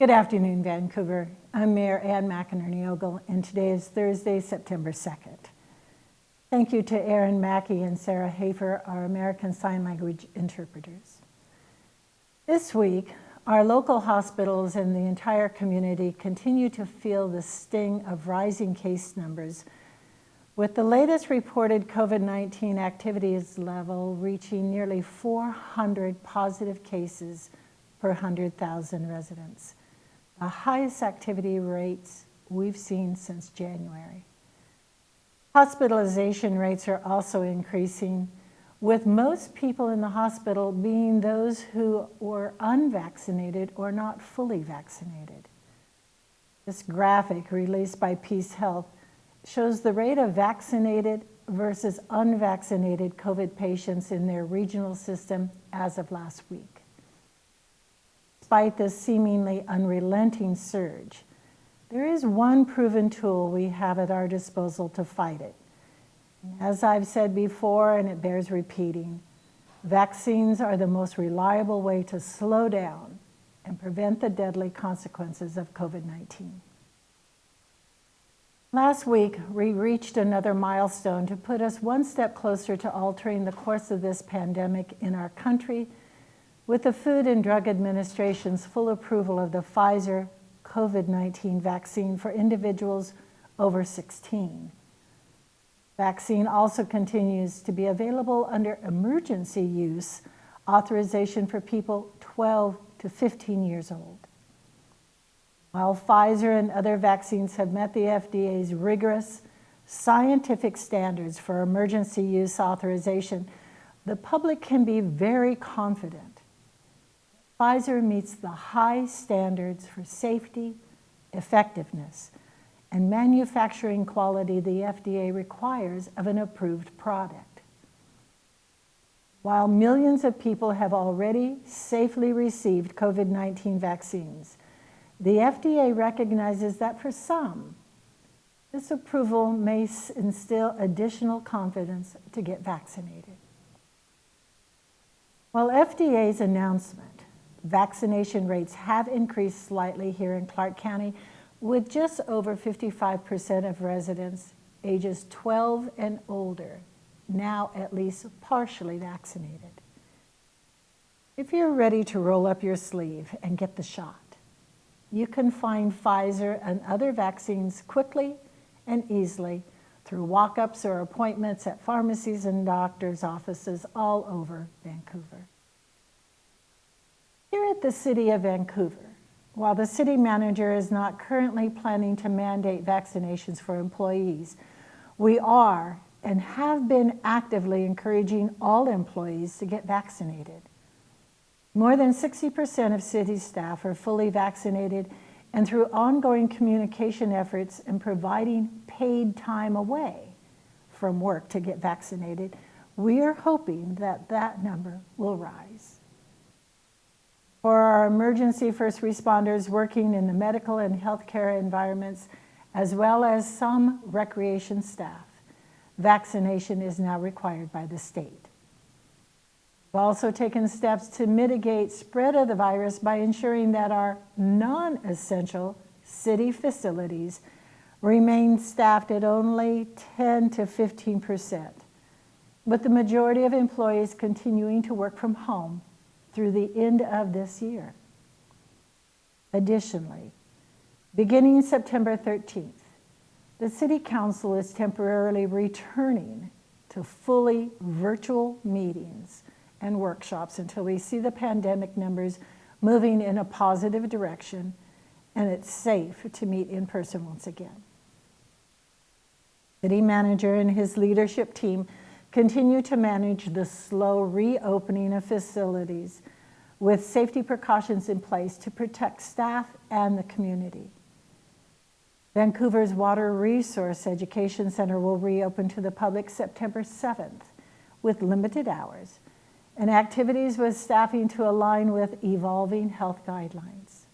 Good afternoon, Vancouver. I'm Mayor McEnerny-Ogle, and today is Thursday, September 2nd. Thank you to Erin Mackey and Sarah Hafer, our American Sign Language interpreters. This week, our local hospitals and the entire community continue to feel the sting of rising case numbers, with the latest reported COVID-19 activities level reaching nearly 400 positive cases per 100,000 residents, the highest activity rates we've seen since January. Hospitalization rates are also increasing, with most people in the hospital being those who were unvaccinated or not fully vaccinated. This graphic released by Peace Health shows the rate of vaccinated versus unvaccinated COVID patients in their regional system as of last week. Despite this seemingly unrelenting surge, there is one proven tool we have at our disposal to fight it. As I've said before, and it bears repeating, vaccines are the most reliable way to slow down and prevent the deadly consequences of COVID-19. Last week, we reached another milestone to put us one step closer to altering the course of this pandemic in our country with the Food and Drug Administration's full approval of the Pfizer COVID-19 vaccine for individuals over 16. Vaccine also continues to be available under emergency use authorization for people 12 to 15 years old. While Pfizer and other vaccines have met the FDA's rigorous scientific standards for emergency use authorization, the public can be very confident. Pfizer meets the high standards for safety, effectiveness, and manufacturing quality the FDA requires of an approved product. While millions of people have already safely received COVID-19 vaccines, the FDA recognizes that for some, this approval may instill additional confidence to get vaccinated. While FDA's announcement, vaccination rates have increased slightly here in Clark County, with just over 55% of residents ages 12 and older now at least partially vaccinated. If you're ready to roll up your sleeve and get the shot, you can find Pfizer and other vaccines quickly and easily through walk-ups or appointments at pharmacies and doctors' offices all over Vancouver. Here at the City of Vancouver, while the city manager is not currently planning to mandate vaccinations for employees, we are and have been actively encouraging all employees to get vaccinated. More than 60% of city staff are fully vaccinated, and through ongoing communication efforts and providing paid time away from work to get vaccinated, we are hoping that that number will rise. For our emergency first responders working in the medical and healthcare environments, as well as some recreation staff, vaccination is now required by the state. We've also taken steps to mitigate spread of the virus by ensuring that our non-essential city facilities remain staffed at only 10 to 15%, with the majority of employees continuing to work from home through the end of this year. Additionally, beginning September 13th, the City Council is temporarily returning to fully virtual meetings and workshops until we see the pandemic numbers moving in a positive direction and it's safe to meet in person once again. City manager and his leadership team continue to manage the slow reopening of facilities with safety precautions in place to protect staff and the community. Vancouver's Water Resource Education Center will reopen to the public September 7th with limited hours and activities with staffing to align with evolving health guidelines.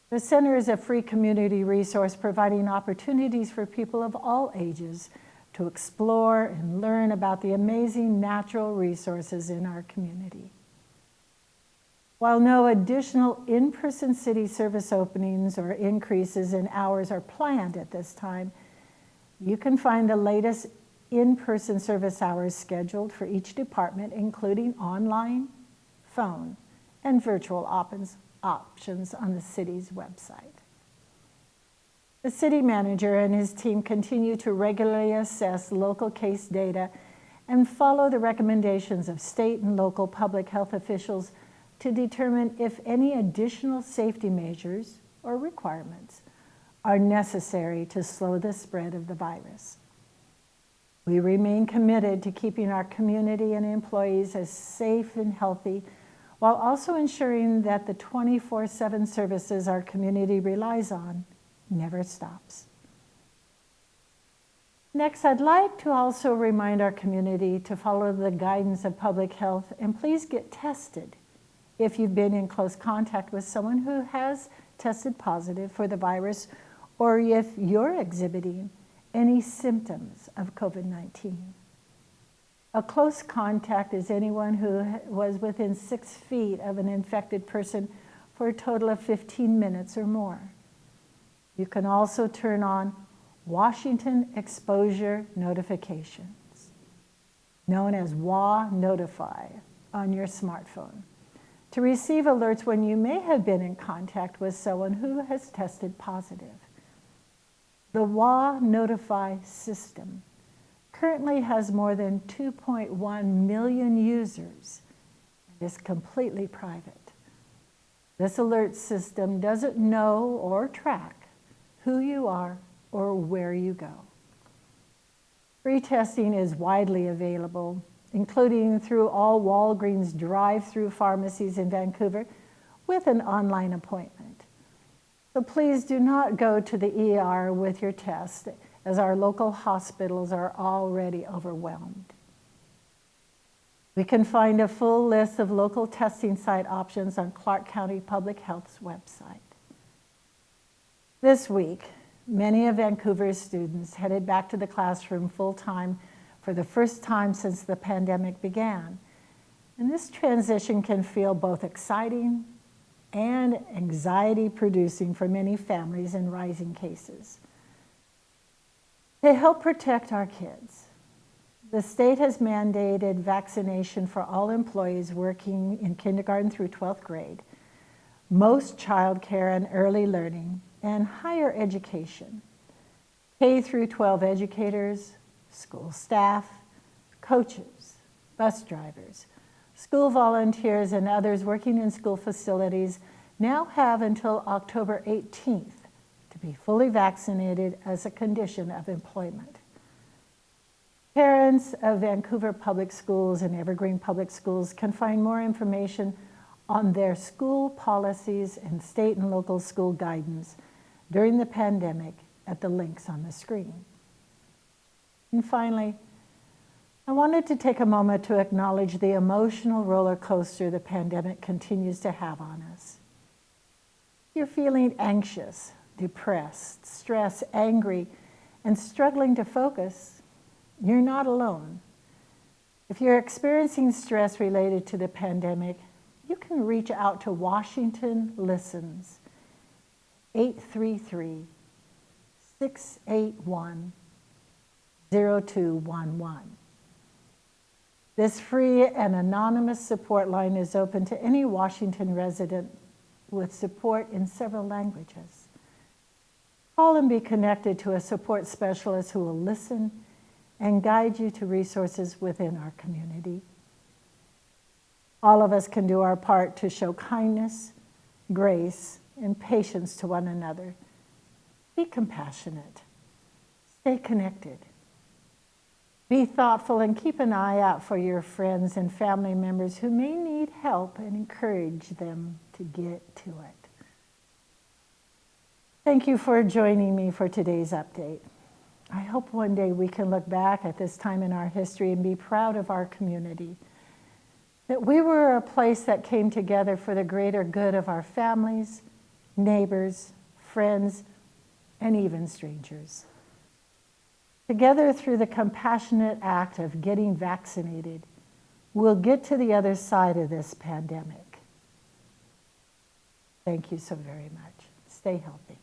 The center is a free community resource providing opportunities for people of all ages to explore and learn about the amazing natural resources in our community. While no additional in-person city service openings or increases in hours are planned at this time, you can find the latest in-person service hours scheduled for each department, including online, phone, and virtual options on the city's website. The city manager and his team continue to regularly assess local case data and follow the recommendations of state and local public health officials to determine if any additional safety measures or requirements are necessary to slow the spread of the virus. We remain committed to keeping our community and employees as safe and healthy, while also ensuring that the 24/7 services our community relies on never stops. Next, I'd like to also remind our community to follow the guidance of public health and please get tested if you've been in close contact with someone who has tested positive for the virus or if you're exhibiting any symptoms of COVID-19. A close contact is anyone who was within 6 feet of an infected person for a total of 15 minutes or more. You can also turn on Washington exposure notifications, known as WA Notify, on your smartphone, to receive alerts when you may have been in contact with someone who has tested positive. The WA Notify system currently has more than 2.1 million users and is completely private. This alert system doesn't know or track who you are or where you go. Free testing is widely available, including through all Walgreens drive-through pharmacies in Vancouver with an online appointment. So please do not go to the ER with your test, as our local hospitals are already overwhelmed. We can find a full list of local testing site options on Clark County Public Health's website. This week, many of Vancouver's students headed back to the classroom full-time for the first time since the pandemic began. And this transition can feel both exciting and anxiety-producing for many families in rising cases. To help protect our kids, the state has mandated vaccination for all employees working in kindergarten through 12th grade, most childcare and early learning, and higher education, K through 12 educators, school staff, coaches, bus drivers, school volunteers, and others working in school facilities now have until October 18th to be fully vaccinated as a condition of employment. Parents of Vancouver Public Schools and Evergreen Public Schools can find more information on their school policies and state and local school guidance during the pandemic at the links on the screen. And finally, I wanted to take a moment to acknowledge the emotional roller coaster the pandemic continues to have on us. If you're feeling anxious, depressed, stressed, angry, and struggling to focus, you're not alone. If you're experiencing stress related to the pandemic, you can reach out to Washington Listens, 833-681-0211. This free and anonymous support line is open to any Washington resident with support in several languages. Call and be connected to a support specialist who will listen and guide you to resources within our community. All of us can do our part to show kindness, grace, and patience to one another. Be compassionate. Stay connected. Be thoughtful and keep an eye out for your friends and family members who may need help and encourage them to get to it. Thank you for joining me for today's update. I hope one day we can look back at this time in our history and be proud of our community, that we were a place that came together for the greater good of our families, neighbors, friends, and even strangers. Together, through the compassionate act of getting vaccinated, we'll get to the other side of this pandemic. Thank you so very much. Stay healthy.